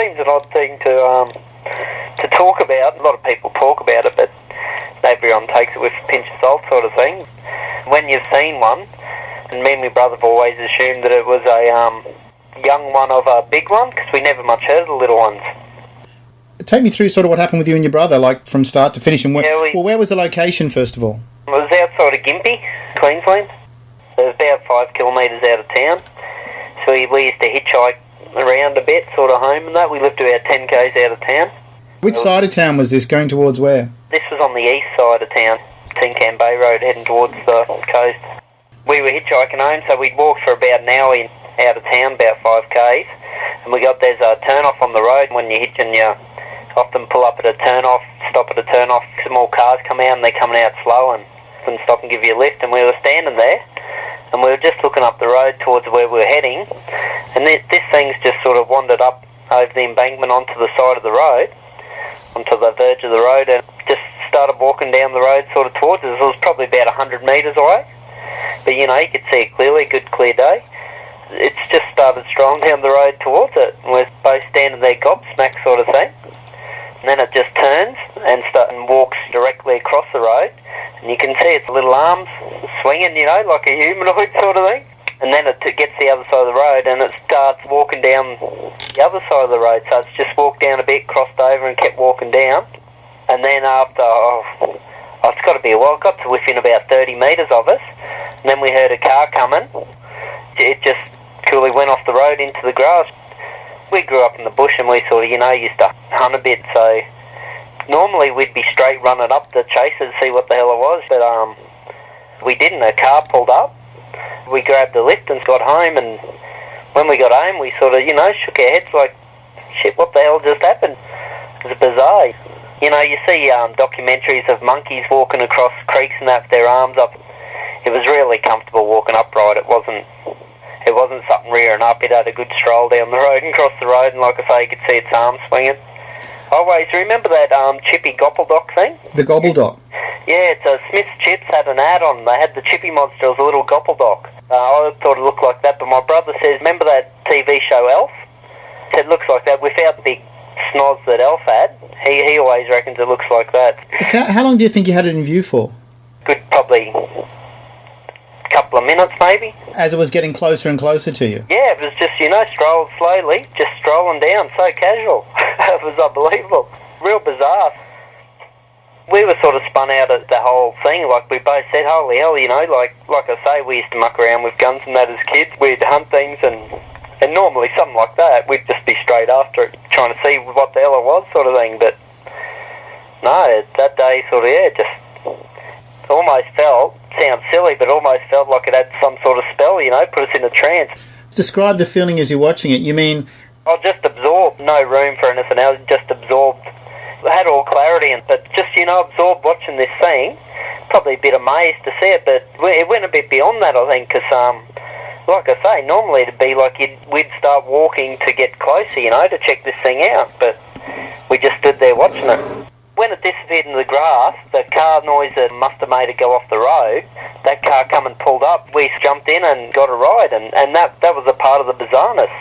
seems an odd thing to talk about. A lot of people talk about it, but everyone takes it with a pinch of salt sort of thing. When you've seen one, and me and my brother have always assumed that it was a young one of a big one, because we never much heard of the little ones. Take me through sort of what happened with you and your brother, like from start to finish. And where was the location, first of all? It was outside of Gympie, Queensland. It was about 5 kilometres out of town. So we used to hitchhike around a bit, sort of home and that. We lived about 10 k's out of town. Which side of town was this, going towards where? This was on the east side of town, Tincan Bay Road, heading towards the coast. We were hitchhiking home, so we'd walk for about an hour out of town, about 5 k's. And there's a turn-off on the road. When you're hitching, you often pull up at a turn-off, stop at a turn-off. Some more cars come out and they're coming out slow and stop and give you a lift. And we were standing there and we were just looking up the road towards where we were heading. And this thing's just sort of wandered up over the embankment onto the side of the road, onto the verge of the road, and just started walking down the road sort of towards us. It was probably about 100 metres away. But, you could see it clearly, good clear day. It's just started strolling down the road towards it. And we're both standing there gobsmacked sort of thing. And then it just turns and walks directly across the road. And you can see its little arms swinging, like a humanoid sort of thing. And then it gets to the other side of the road and it starts walking down the other side of the road. So it's just walked down a bit, crossed over and kept walking down. And then after, it's got to be a while, it got to within about 30 metres of us. And then we heard a car coming. It just coolly went off the road into the grass. We grew up in the bush and we sort of, used to hunt a bit. So normally we'd be straight running up to chase it to see what the hell it was. But we didn't. A car pulled up. We grabbed the lift and got home. And when we got home, we sort of, shook our heads like, shit, what the hell just happened? It was bizarre. You see documentaries of monkeys walking across creeks and that with their arms up. It was really comfortable walking upright. It wasn't something rearing up. It had a good stroll down the road and across the road, and like I say, you could see its arms swinging. Always remember that Chippy Gobbledock thing? The Gobbledock? Yeah, it's Smith's Chips had an ad on. They had the Chippy monster as a little Gobbledock. I thought it looked like that, but my brother says, remember that TV show Elf? He said it looks like that without the big snoz that Elf had. He always reckons it looks like that. How long do you think you had it in view for? Good, probably a couple of minutes maybe. As it was getting closer and closer to you? Yeah, it was just, strolled slowly, just strolling down, so casual. It was unbelievable. Real bizarre. We were sort of spun out at the whole thing, like we both said, holy hell, like I say, we used to muck around with guns and that as kids. We'd hunt things and normally something like that, we'd just be straight after it, trying to see what the hell it was sort of thing. But no, that day sort of, just almost felt, sounds silly, but almost felt like it had some sort of spell, put us in a trance. Describe the feeling as you're watching it. You mean? I just absorbed, no room for anything else, just absorbed. I had all clarity, but just, absorbed watching this thing. Probably a bit amazed to see it, but it went a bit beyond that, I think, because, like I say, normally it'd be like we'd start walking to get closer, to check this thing out, but we just stood there watching it. When it disappeared in the grass, the car noise that must have made it go off the road, that car come and pulled up. We jumped in and got a ride, and that was a part of the bizarreness,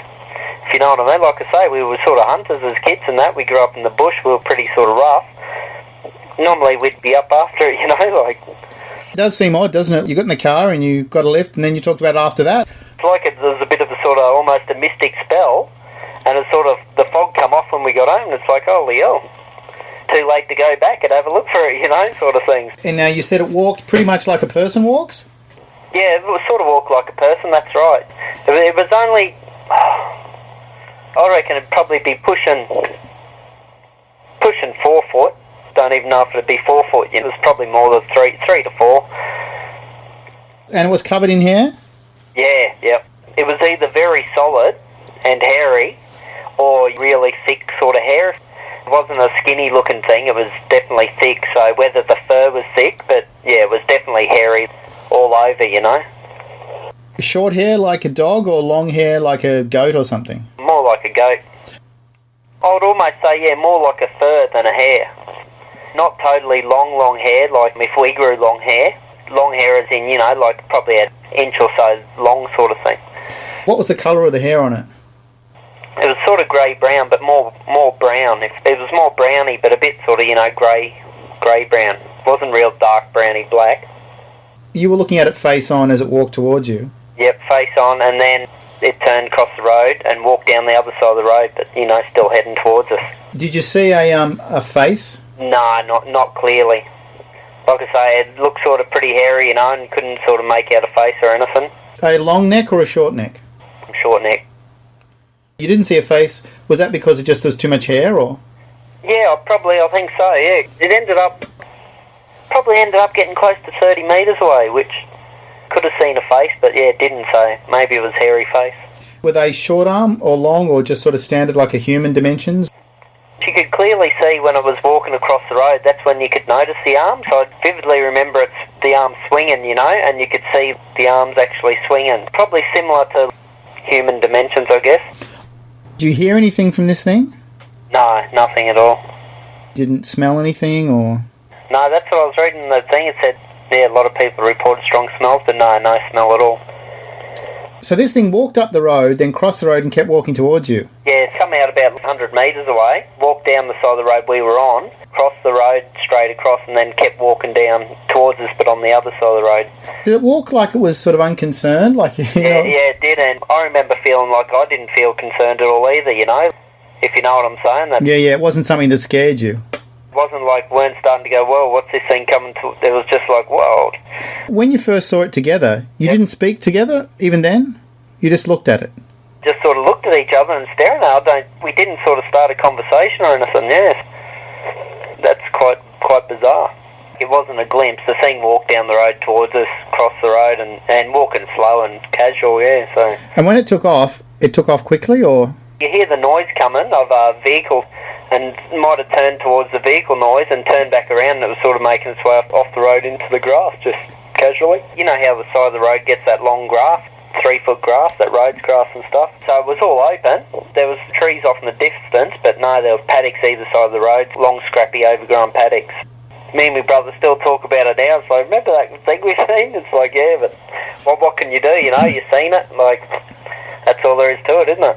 if you know what I mean. Like I say, we were sort of hunters as kids and that. We grew up in the bush, we were pretty sort of rough. Normally we'd be up after it, like... It does seem odd, doesn't it? You got in the car and you got a lift and then you talked about it after that. It's like there's a bit of a sort of almost a mystic spell, and it's sort of, the fog come off when we got home, and it's like, holy hell, too late to go back and have a look for it, sort of things. And now you said it walked pretty much like a person walks? Yeah, it was sort of walked like a person, that's right. It was only, I reckon it'd probably be pushing 4 foot. Don't even know if it'd be 4 foot. It was probably more than 3 to 4. And it was covered in hair? Yeah, yep. It was either very solid and hairy or really thick sort of hair. It wasn't a skinny looking thing, it was definitely thick, so whether the fur was thick, but yeah, it was definitely hairy all over, Short hair like a dog or long hair like a goat or something? More like a goat. I would almost say, yeah, more like a fur than a hair. Not totally long hair, like if we grew long hair. Long hair as in, like probably an inch or so long sort of thing. What was the colour of the hair on it? It was sort of grey-brown, but more brown. It was more browny, but a bit sort of, grey-brown. It wasn't real dark browny black. You were looking at it face on as it walked towards you? Yep, face on, and then it turned across the road and walked down the other side of the road, but, still heading towards us. Did you see a face? No, not clearly. Like I say, it looked sort of pretty hairy, and couldn't sort of make out a face or anything. A long neck or a short neck? Short neck. You didn't see a face. Was that because it just was too much hair, or? Yeah, I think so, yeah. It probably ended up getting close to 30 metres away, which could have seen a face, but yeah, it didn't, so maybe it was hairy face. Were they short arm or long, or just sort of standard like a human dimensions? You could clearly see when it was walking across the road, that's when you could notice the arms. I vividly remember it's the arms swinging, and you could see the arms actually swinging. Probably similar to human dimensions, I guess. Did you hear anything from this thing? No, nothing at all. Didn't smell anything, or? No, that's what I was reading the thing. It said, a lot of people reported strong smells, but no smell at all. So this thing walked up the road, then crossed the road and kept walking towards you? Yeah, come out about 100 metres away, walked down the side of the road we were on, crossed the road straight across, and then kept walking down towards us, but on the other side of the road. Did it walk like it was sort of unconcerned? Yeah, it did, and I remember feeling like I didn't feel concerned at all either, if you know what I'm saying. Yeah, it wasn't something that scared you. It wasn't like we weren't starting to go, whoa, what's this thing coming to? It was just like, whoa. When you first saw it together, you didn't speak together even then? You just looked at it? Just sort of looked at each other and staring at it. We didn't sort of start a conversation or anything, yes. That's quite bizarre. It wasn't a glimpse. The thing walked down the road towards us, crossed the road, and walking slow and casual, yeah. So. And when it took off quickly, or? You hear the noise coming of a vehicle, and might have turned towards the vehicle noise and turned back around, and it was sort of making its way off the road into the grass, just casually. You know how the side of the road gets that long grass? 3-foot grass, that road's grass and stuff. So it was all open. There was trees off in the distance, but no, there were paddocks either side of the road, long, scrappy, overgrown paddocks. Me and my brother still talk about it now. It's like, remember that thing we've seen? It's like, yeah, but what can you do? You've seen it. Like, that's all there is to it, isn't it?